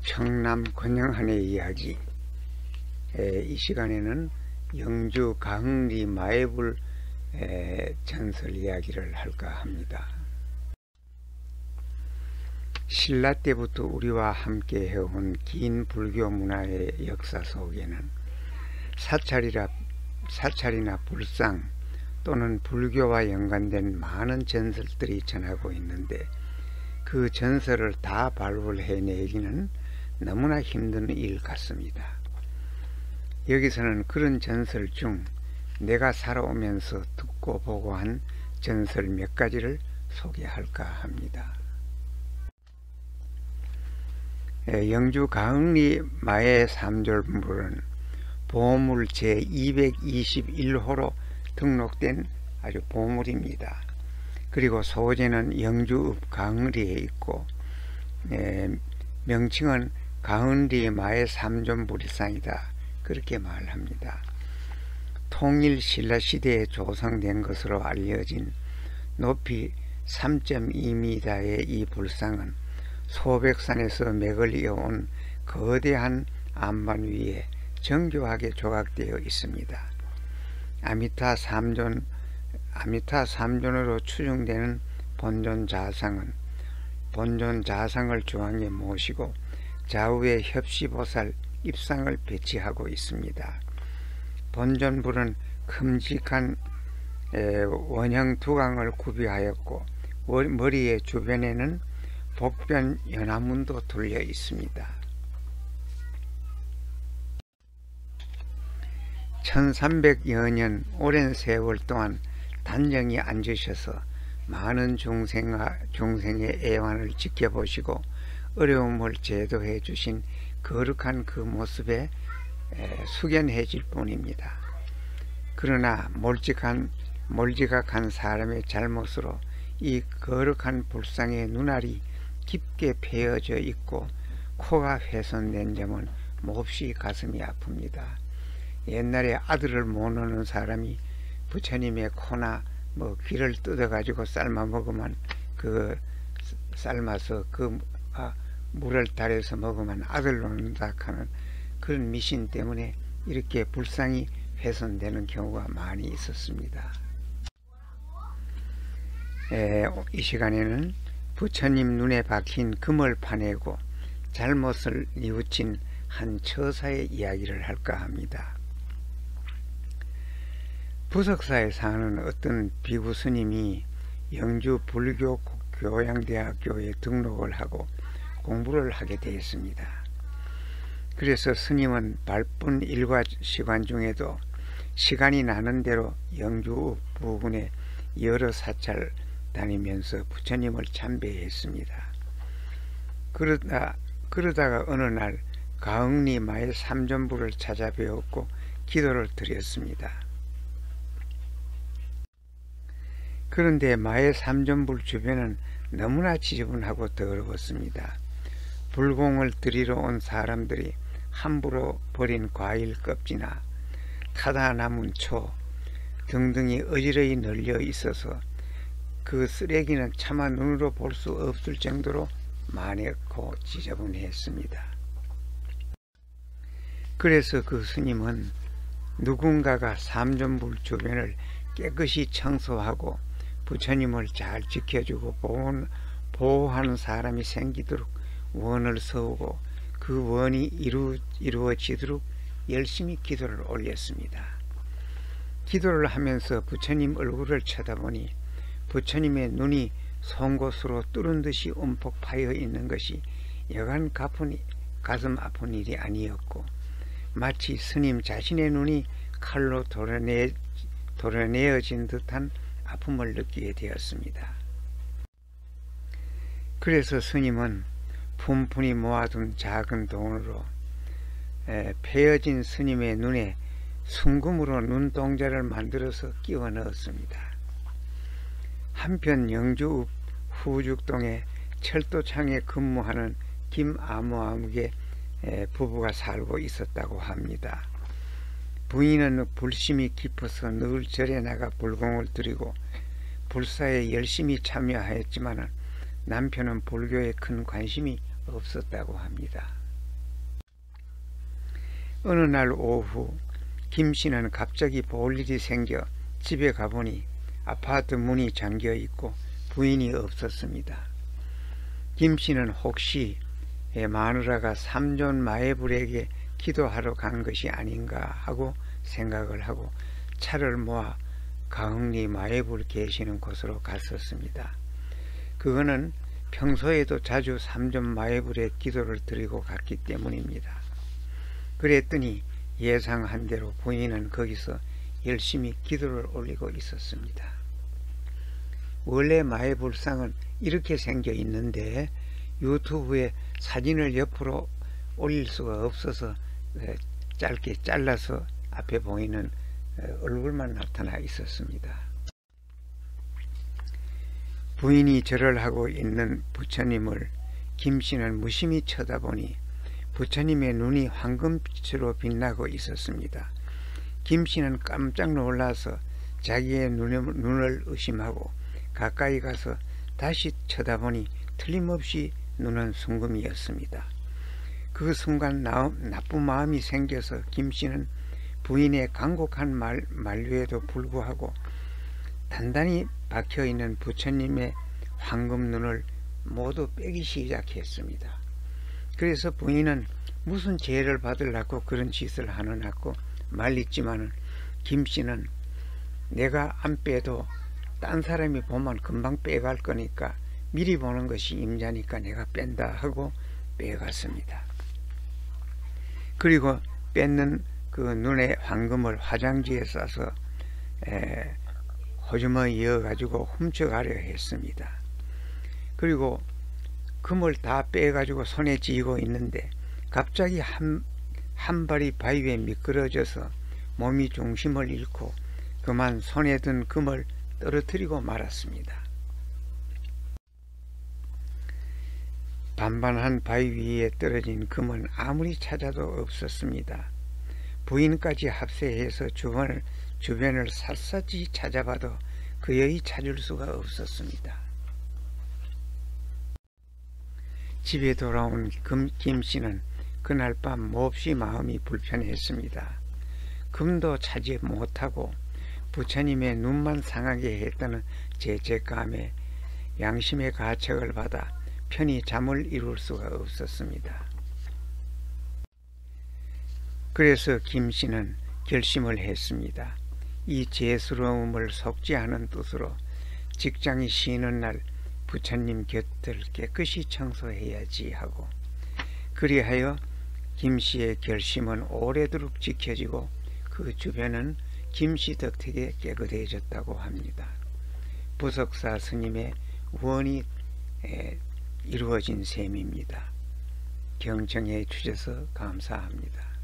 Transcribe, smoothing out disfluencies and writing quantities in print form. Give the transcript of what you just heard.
청남 권영한의 이야기. 이 시간에는 영주 가흥리 마애불 전설 이야기를 할까 합니다. 신라 때부터 우리와 함께 해온 긴 불교 문화의 역사 속에는 사찰이나 불상 또는 불교와 연관된 많은 전설들이 전하고 있는데, 그 전설을 다 발굴해내기는 너무나 힘든 일 같습니다. 여기서는 그런 전설 중 내가 살아오면서 듣고 보고 한 전설 몇 가지를 소개할까 합니다. 영주 가흥리 마애 삼졸불은 보물 제221호로 등록된 아주 보물입니다. 그리고 소재는 영주읍 가흥리에 있고, 명칭은 가흥리 마애 삼존불일상이다, 그렇게 말합니다. 통일 신라 시대에 조성된 것으로 알려진 높이 3.2m의 이 불상은 소백산에서 맥을 이어온 거대한 안반 위에 정교하게 조각되어 있습니다. 아미타 삼존으로 추정되는 본존 자상을 중앙에 모시고 좌우에 협시보살 입상을 배치하고 있습니다. 본존불은 큼직한 원형 두강을 구비하였고, 머리의 주변에는 복변 연화문도 둘려 있습니다. 1300여 년 오랜 세월 동안 단정히 앉으셔서 많은 중생의 애환을 지켜보시고 어려움을 제도해 주신 거룩한 그 모습에 숙연해질 뿐입니다. 그러나 몰지각한 사람의 잘못으로 이 거룩한 불상의 눈알이 깊게 패여져 있고 코가 훼손된 점은 몹시 가슴이 아픕니다. 옛날에 아들을 못 낳는 사람이 부처님의 코나 귀를 뜯어 가지고 삶아서 물을 달여서 먹으면 아들 낳는다 하는 그런 미신 때문에 이렇게 불상이 훼손되는 경우가 많이 있었습니다. 이 시간에는 부처님 눈에 박힌 금을 파내고 잘못을 뉘우친 한 처사의 이야기를 할까 합니다. 부석사에 사는 어떤 비구 스님이 영주 불교 교양대학교에 등록을 하고 공부를 하게 되었습니다. 그래서 스님은 바쁜 일과 시간 중에도 시간이 나는 대로 영주 부근에 여러 사찰 다니면서 부처님을 참배했습니다. 그러다가 어느 날 가흥리 마애 삼존불을 찾아뵈었고 기도를 드렸습니다. 그런데 마애 삼존불 주변은 너무나 지저분하고 더러웠습니다. 불공을 드리러 온 사람들이 함부로 버린 과일 껍질이나 타다 남은 초 등등이 어지러이 널려 있어서 그 쓰레기는 차마 눈으로 볼 수 없을 정도로 많고 지저분했습니다. 그래서 그 스님은 누군가가 삼존불 주변을 깨끗이 청소하고 부처님을 잘 지켜주고 보호하는 사람이 생기도록 원을 세우고 그 원이 이루어지도록 열심히 기도를 올렸습니다. 기도를 하면서 부처님 얼굴을 쳐다보니 부처님의 눈이 송곳으로 뚫은 듯이 움푹 파여 있는 것이 여간 가슴 아픈 일이 아니었고, 마치 스님 자신의 눈이 칼로 도려내어진 듯한 아픔을 느끼게 되었습니다. 그래서 스님은 푼푼히 모아둔 작은 돈으로 패여진 스님의 눈에 순금으로 눈동자를 만들어서 끼워 넣었습니다. 한편 영주 후죽동에 철도창에 근무하는 김아무아무개 부부가 살고 있었다고 합니다. 부인은 불심이 깊어서 늘 절에 나가 불공을 드리고 불사에 열심히 참여하였지만 남편은 불교에 큰 관심이 없었다고 합니다. 어느 날 오후 김씨는 갑자기 볼 일이 생겨 집에 가보니 아파트 문이 잠겨 있고 부인이 없었습니다. 김씨는 혹시 마누라가 삼존 마애불에게 기도하러 간 것이 아닌가 하고 생각을 하고 차를 모아 가흥리 마애불 계시는 곳으로 갔었습니다. 그거는 평소에도 자주 삼존 마애불에 기도를 드리고 갔기 때문입니다. 그랬더니 예상한 대로 부인은 거기서 열심히 기도를 올리고 있었습니다. 원래 마애불상은 이렇게 생겨 있는데 유튜브에 사진을 옆으로 올릴 수가 없어서 짧게 잘라서 앞에 보이는 얼굴만 나타나 있었습니다. 부인이 절을 하고 있는 부처님을 김씨는 무심히 쳐다보니 부처님의 눈이 황금빛으로 빛나고 있었습니다. 김씨는 깜짝 놀라서 자기의 눈을 의심하고 가까이 가서 다시 쳐다보니 틀림없이 눈은 순금이었습니다. 그 순간 나쁜 마음이 생겨서 김씨는 부인의 간곡한 만류에도 불구하고 단단히 박혀있는 부처님의 황금 눈을 모두 빼기 시작했습니다. 그래서 부인은 무슨 죄를 받으려고 그런 짓을 하느냐고 말렸지만은 김씨는 내가 안 빼도 딴 사람이 보면 금방 빼갈 거니까 미리 보는 것이 임자니까 내가 뺀다 하고 빼갔습니다. 그리고 뺏는 그 눈의 황금을 화장지에 싸서 호주머니에 이어가지고 훔쳐가려 했습니다. 그리고 금을 다 빼가지고 손에 쥐고 있는데 갑자기 한 발이 바위에 미끄러져서 몸이 중심을 잃고 그만 손에 든 금을 떨어뜨리고 말았습니다. 반반한 바위 위에 떨어진 금은 아무리 찾아도 없었습니다. 부인까지 합세해서 주변을 샅샅이 찾아봐도 그여이 찾을 수가 없었습니다. 집에 돌아온 김씨는 그날 밤 몹시 마음이 불편했습니다. 금도 찾지 못하고 부처님의 눈만 상하게 했다는 죄책감에 양심의 가책을 받아 편히 잠을 이룰 수가 없었습니다. 그래서 김씨는 결심을 했습니다. 이 죄스러움을 속지 않은 뜻으로 직장이 쉬는 날 부처님 곁을 깨끗이 청소해야지 하고, 그리하여 김씨의 결심은 오래도록 지켜지고 그 주변은 김씨 덕택에 깨끗해졌다고 합니다. 부석사 스님의 원이 이루어진 셈입니다. 경청해 주셔서 감사합니다.